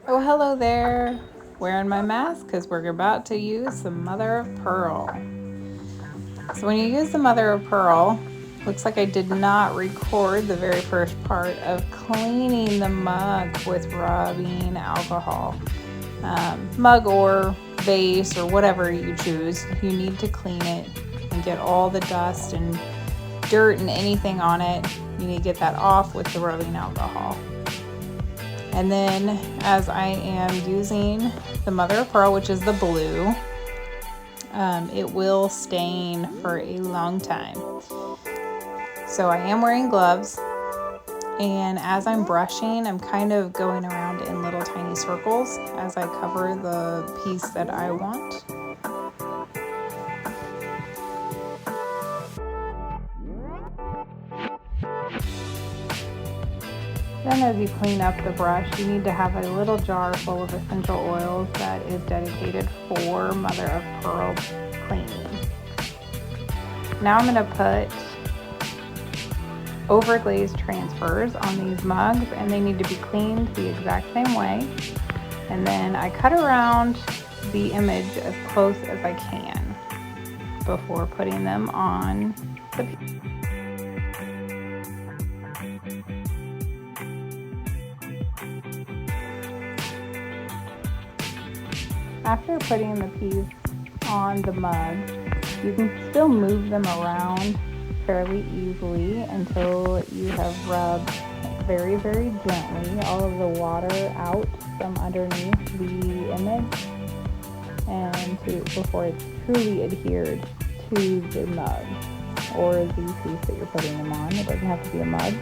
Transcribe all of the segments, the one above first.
Oh, hello there. Wearing my mask because we're about to use some mother of pearl. So when you use the mother of pearl, looks like I did not record the very first part of cleaning the mug with rubbing alcohol. Mug or vase or whatever you choose, you need to clean it and get all the dust and dirt and anything on it. You need to get that off with the rubbing alcohol. And then as I am using the mother of pearl, which is the blue, it will stain for a long time. So I am wearing gloves, and as I'm brushing, I'm kind of going around in little tiny circles as I cover the piece that I want. Then as you clean up the brush, you need to have a little jar full of essential oils that is dedicated for mother of pearl cleaning. Now I'm going to put overglaze transfers on these mugs, and they need to be cleaned the exact same way. And then I cut around the image as close as I can before putting them on the piece. After putting the piece on the mug, you can still move them around fairly easily until you have rubbed very, very gently all of the water out from underneath the image and before it's truly adhered to the mug or the piece that you're putting them on. It doesn't have to be a mug.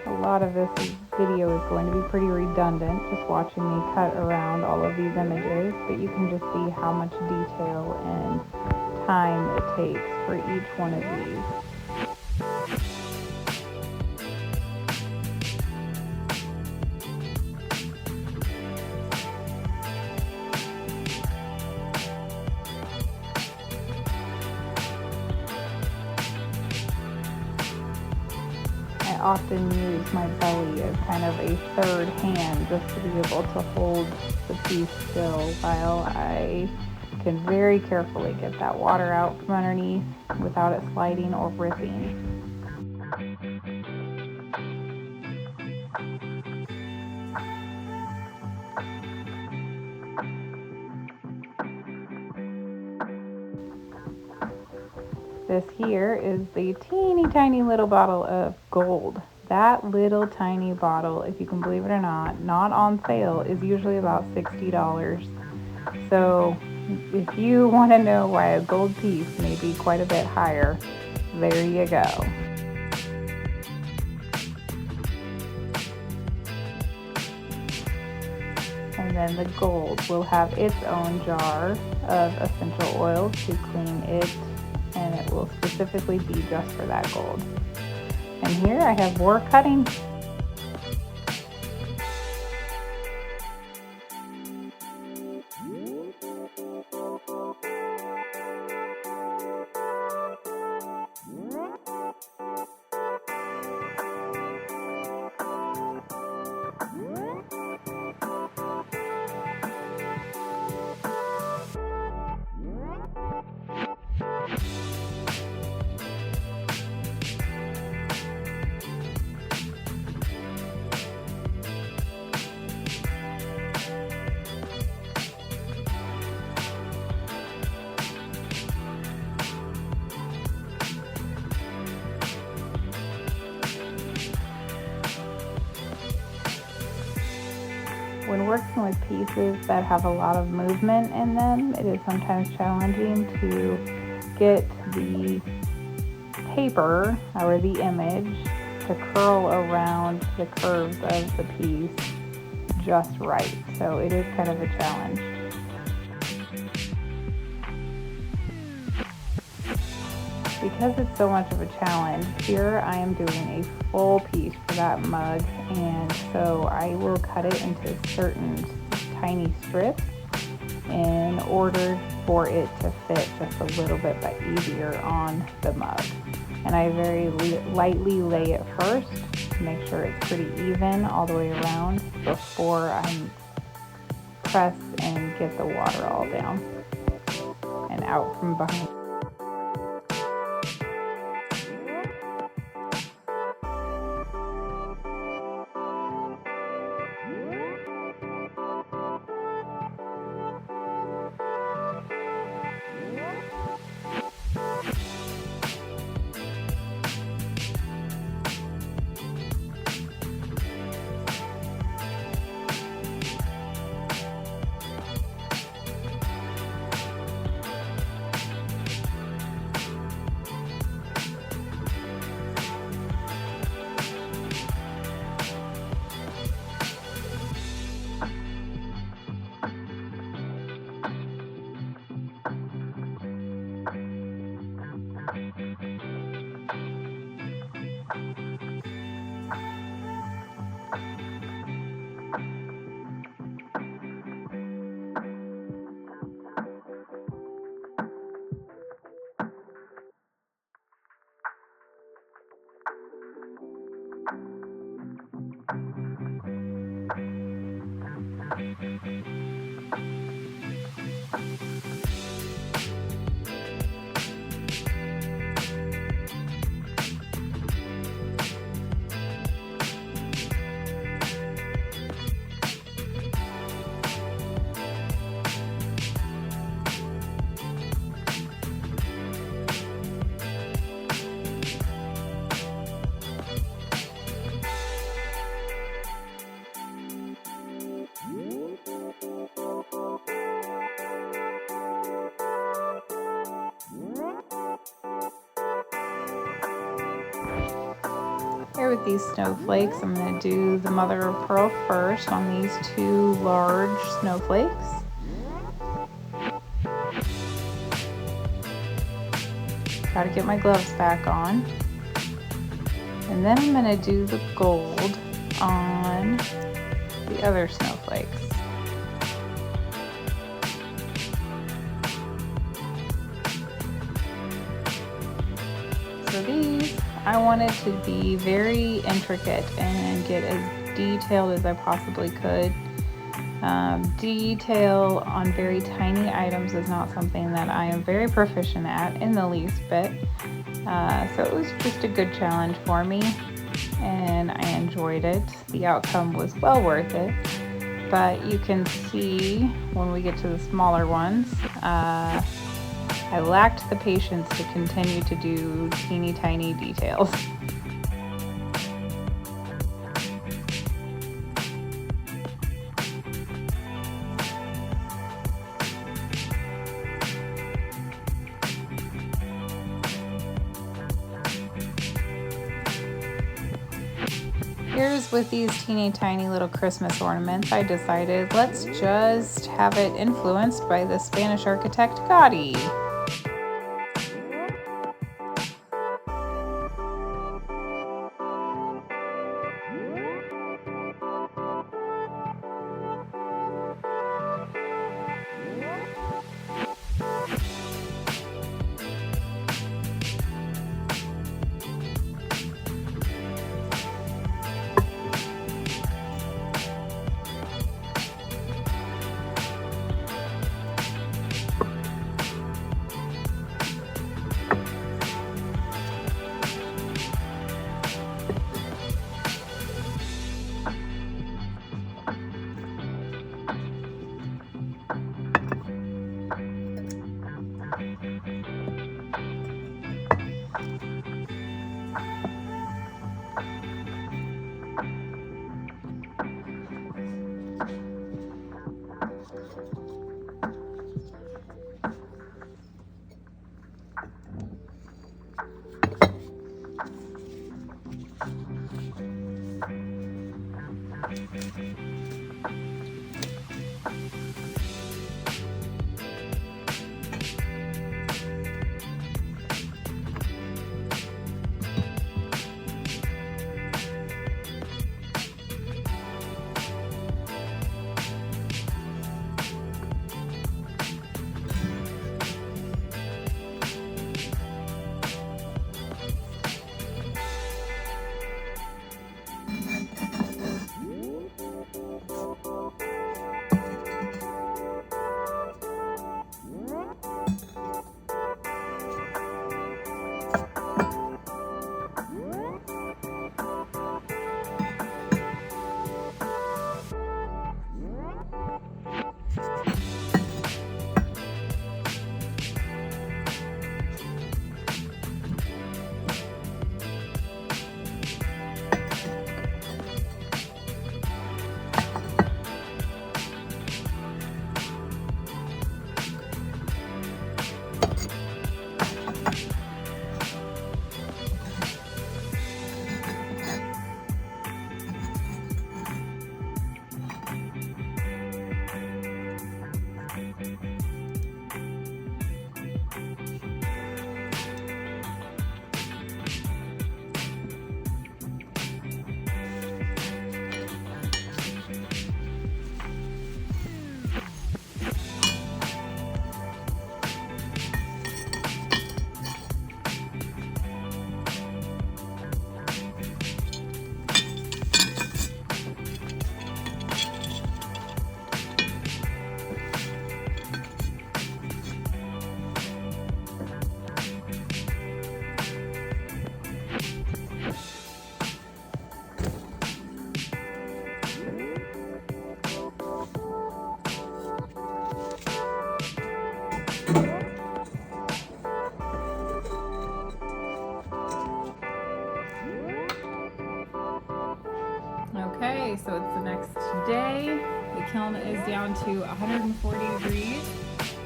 A lot of this video is going to be pretty redundant, just watching me cut around all of these images, but you can just see how much detail and time it takes for each one of these. I often use my belly as kind of a third hand just to be able to hold the piece still while I can very carefully get that water out from underneath without it sliding or ripping. This here is the teeny tiny little bottle of gold. That little tiny bottle, if you can believe it or not on sale, is usually about $60. So if you want to know why a gold piece may be quite a bit higher, there you go. And then the gold will have its own jar of essential oils to clean it, and it will specifically be just for that gold. And here I have more cutting. When working with pieces that have a lot of movement in them, it is sometimes challenging to get the paper or the image to curl around the curves of the piece just right. So it is kind of a challenge. because it's so much of a challenge, here I am doing a full piece for that mug, and so I will cut it into certain tiny strips in order for it to fit just a little bit easier on the mug. And I very lightly lay it first to make sure it's pretty even all the way around before I press and get the water all down and out from behind. Here with these snowflakes, I'm going to do the mother of pearl first on these two large snowflakes. Got to get my gloves back on. And then I'm going to do the gold on the other snowflakes. So these, I wanted to be very intricate and get as detailed as I possibly could. Detail on very tiny items is not something that I am very proficient at in the least bit. So it was just a good challenge for me, and I enjoyed it. The outcome was well worth it, but you can see when we get to the smaller ones, I lacked the patience to continue to do teeny tiny details. Here's with these teeny tiny little Christmas ornaments, I decided let's just have it influenced by the Spanish architect Gaudi. Okay, so it's the next day. The kiln is down to 140 degrees.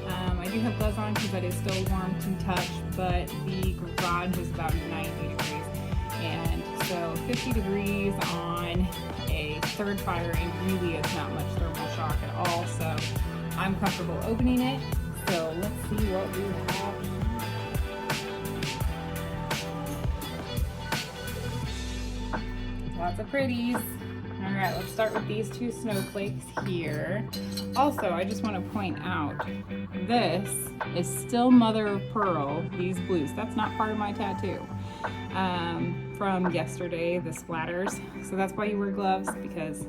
I do have gloves on because that is still warm to touch, but the garage is about 90 degrees. And so 50 degrees on a third firing really is not much thermal shock at all. So I'm comfortable opening it. So let's see what we have here. Lots of pretties. All right, let's start with these two snowflakes here. Also, I just want to point out, this is still mother of pearl, these blues. That's not part of my tattoo. From yesterday, the splatters. So that's why you wear gloves, because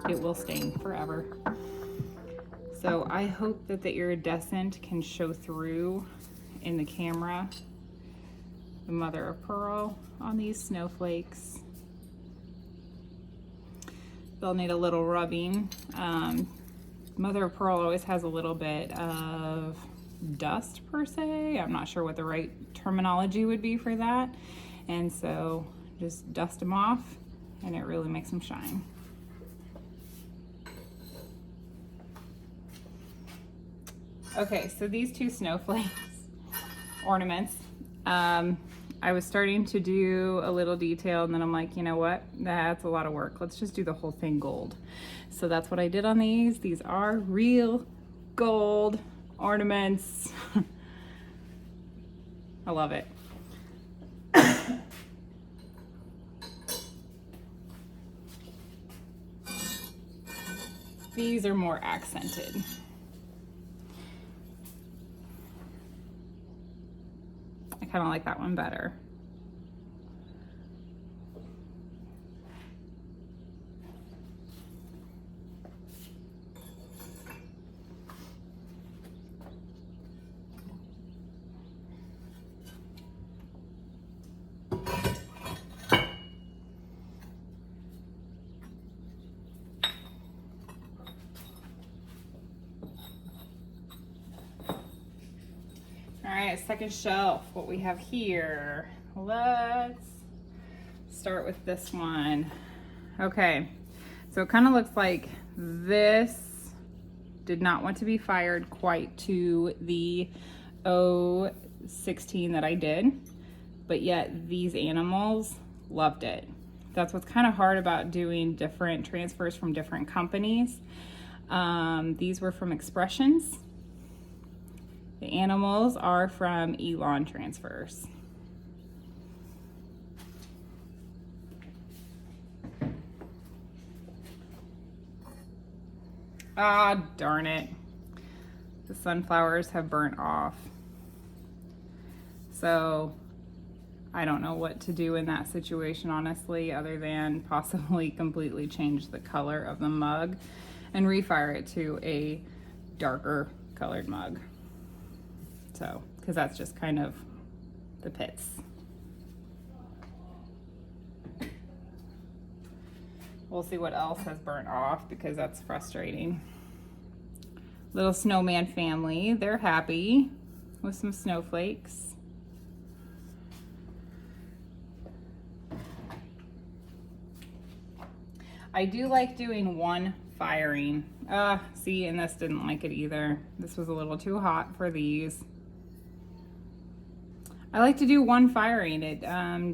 it will stain forever. So I hope that the iridescent can show through in the camera. The mother of pearl on these snowflakes. They'll need a little rubbing. Mother of pearl always has a little bit of dust per se. I'm not sure what the right terminology would be for that. And so just dust them off and it really makes them shine. Okay, so these two snowflakes ornaments, I was starting to do a little detail and then I'm like, you know what, that's a lot of work. Let's just do the whole thing gold. So that's what I did on these. These are real gold ornaments. I love it. These are more accented. I kind of like that one better. All right, second shelf, what we have here. Let's start with this one. Okay, so it kind of looks like this did not want to be fired quite to the 016 that I did, but yet these animals loved it. That's what's kind of hard about doing different transfers from different companies. These were from Expressions. The animals are from Elon Transfers. Ah, darn it. The sunflowers have burnt off. So I don't know what to do in that situation, honestly, other than possibly completely change the color of the mug and refire it to a darker colored mug. So, because that's just kind of the pits. We'll see what else has burnt off because that's frustrating. Little snowman family, they're happy with some snowflakes. I do like doing one firing. See, and this didn't like it either. This was a little too hot for these. I like to do one firing.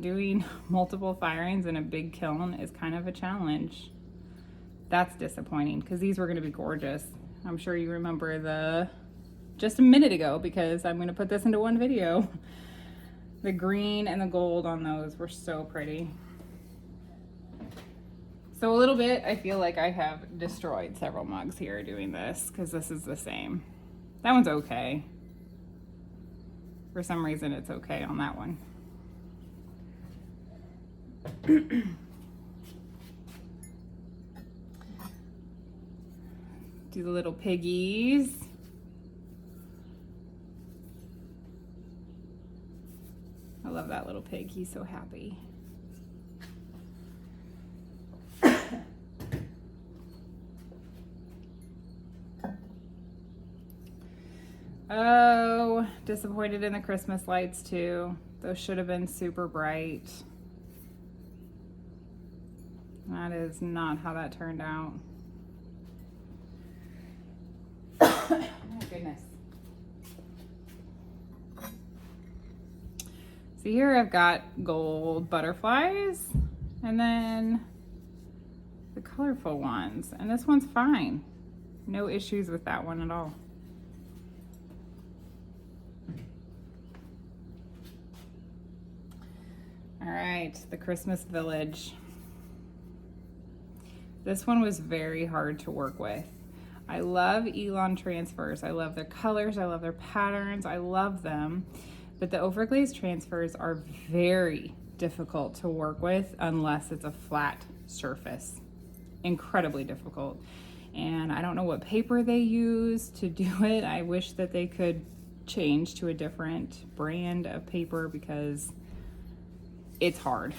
Doing multiple firings in a big kiln is kind of a challenge. That's disappointing because these were going to be gorgeous. I'm sure you remember just a minute ago because I'm going to put this into one video. The green and the gold on those were so pretty. So a little bit, I feel like I have destroyed several mugs here doing this because this is the same. That one's okay. For some reason, it's okay on that one. Do the little piggies. I love that little pig. He's so happy. Oh, disappointed in the Christmas lights too. Those should have been super bright. That is not how that turned out. Oh goodness. See here I've got gold butterflies and then the colorful ones, and this one's fine. No issues with that one at all. All right, the Christmas village. This one was very hard to work with. I love Elon transfers. I love their colors, I love their patterns, I love them. But the overglaze transfers are very difficult to work with unless it's a flat surface. Incredibly difficult. And I don't know what paper they use to do it. I wish that they could change to a different brand of paper because it's hard.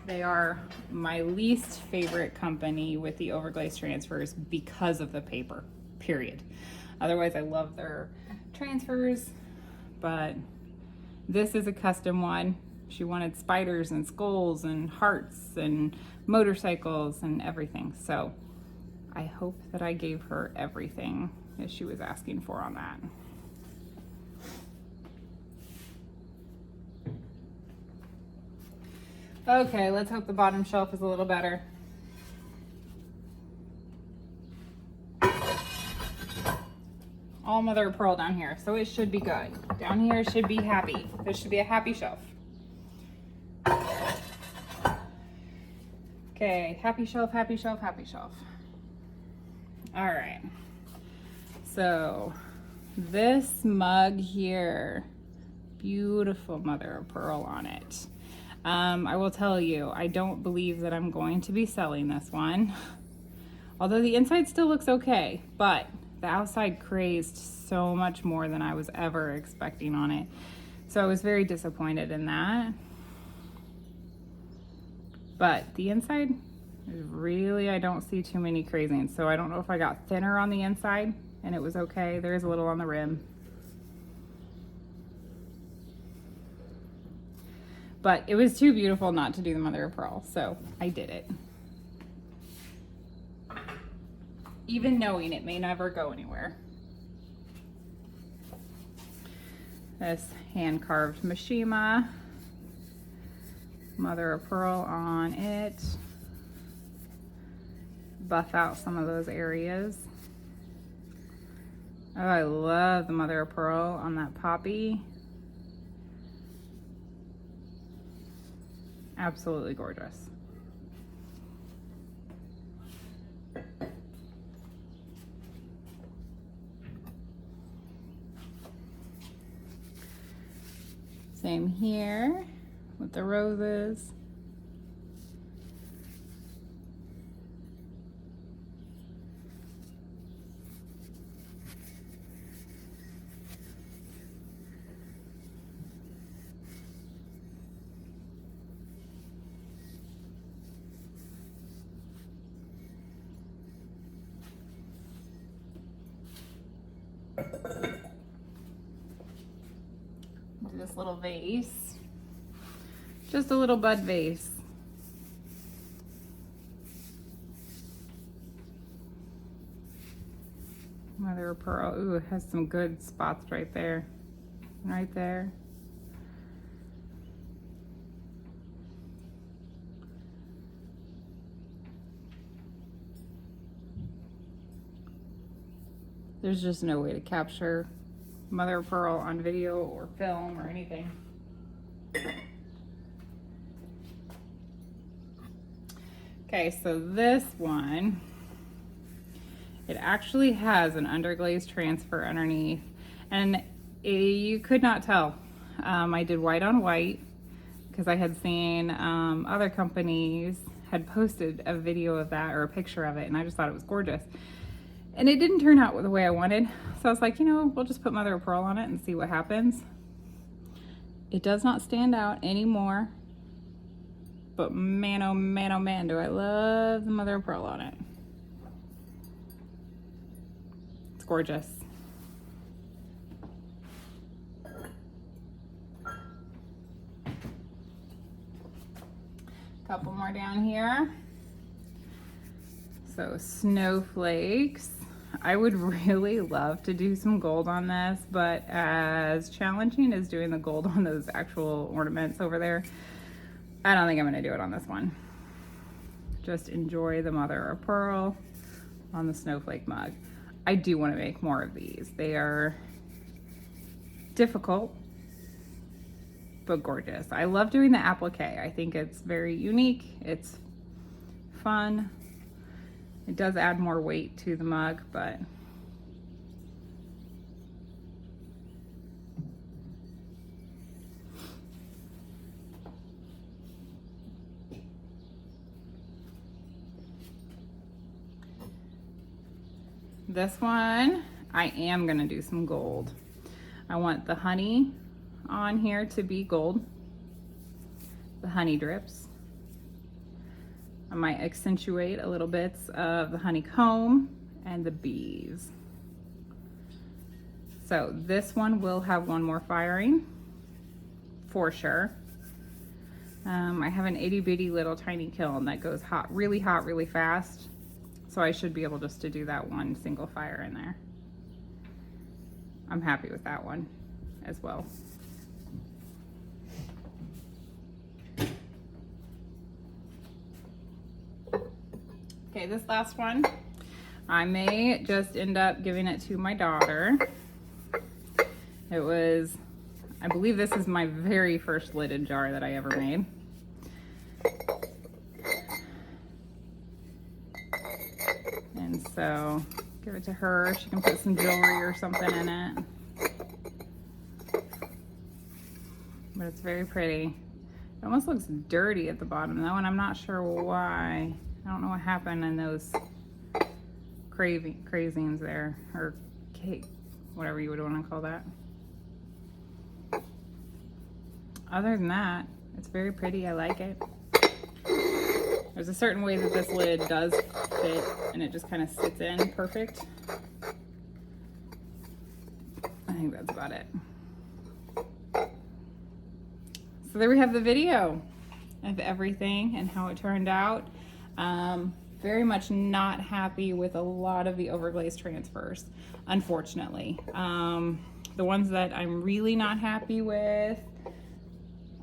They are my least favorite company with the overglaze transfers because of the paper, period. Otherwise, I love their transfers, but this is a custom one. She wanted spiders and skulls and hearts and motorcycles and everything. So I hope that I gave her everything that she was asking for on that. Okay, let's hope the bottom shelf is a little better. All mother of pearl down here, so it should be good. Down here should be happy. This should be a happy shelf. Okay, happy shelf, happy shelf, happy shelf. All right, so this mug here, beautiful mother of pearl on it. I will tell you, I don't believe that I'm going to be selling this one. Although the inside still looks okay, but the outside crazed so much more than I was ever expecting on it. So I was very disappointed in that. But the inside, really, I don't see too many crazings. So I don't know if I got thinner on the inside and it was okay. There is a little on the rim. But it was too beautiful not to do the mother of pearl, so I did it. Even knowing it may never go anywhere. This hand-carved Mishima, mother of pearl on it. Buff out some of those areas. Oh, I love the mother of pearl on that poppy. Absolutely gorgeous. Same here with the roses. Do this little vase, just a little bud vase. Mother of pearl. Ooh, it has some good spots right there, right there. There's just no way to capture mother of pearl on video or film or anything. Okay, so this one, it actually has an underglaze transfer underneath, and you could not tell. I did white on white because I had seen other companies had posted a video of that or a picture of it, and I just thought it was gorgeous. And it didn't turn out the way I wanted. So I was like, you know, we'll just put mother of pearl on it and see what happens. It does not stand out anymore. But man, oh man, oh man, do I love the mother of pearl on it. gorgeous. Couple more down here. So snowflakes. I would really love to do some gold on this, but as challenging as doing the gold on those actual ornaments over there, I don't think I'm gonna do it on this one. Just enjoy the mother of pearl on the snowflake mug. I do want to make more of these. They are difficult, but gorgeous. I love doing the applique. I think it's very unique. It's fun. It does add more weight to the mug, but this one, I am gonna do some gold. I want the honey on here to be gold, the honey drips. I might accentuate a little bits of the honeycomb and the bees. So this one will have one more firing for sure. I have an itty bitty little tiny kiln that goes hot, really fast. So I should be able just to do that one single fire in there. I'm happy with that one as well. Okay, this last one, I may just end up giving it to my daughter. It was, I believe this is my very first lidded jar that I ever made. And so, give it to her. She can put some jewelry or something in it. But it's very pretty. It almost looks dirty at the bottom though, and I'm not sure why. I don't know what happened in those crazings there, or cake, whatever you would want to call that. Other than that, it's very pretty. I like it. There's a certain way that this lid does fit, and it just kind of sits in perfect. I think that's about it. So there we have the video of everything and how it turned out. Very much not happy with a lot of the overglaze transfers, unfortunately. The ones that I'm really not happy with,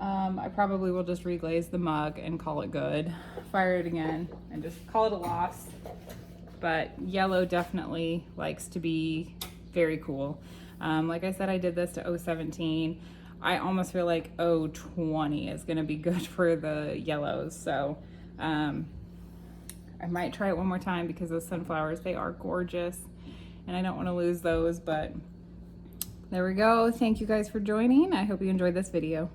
I probably will just reglaze the mug and call it good. Fire it again and just call it a loss. But yellow definitely likes to be very cool. Like I said, I did this to 017. I almost feel like 020 is gonna be good for the yellows. So I might try it one more time because those sunflowers, they are gorgeous and I don't want to lose those, but there we go. Thank you guys for joining. I hope you enjoyed this video.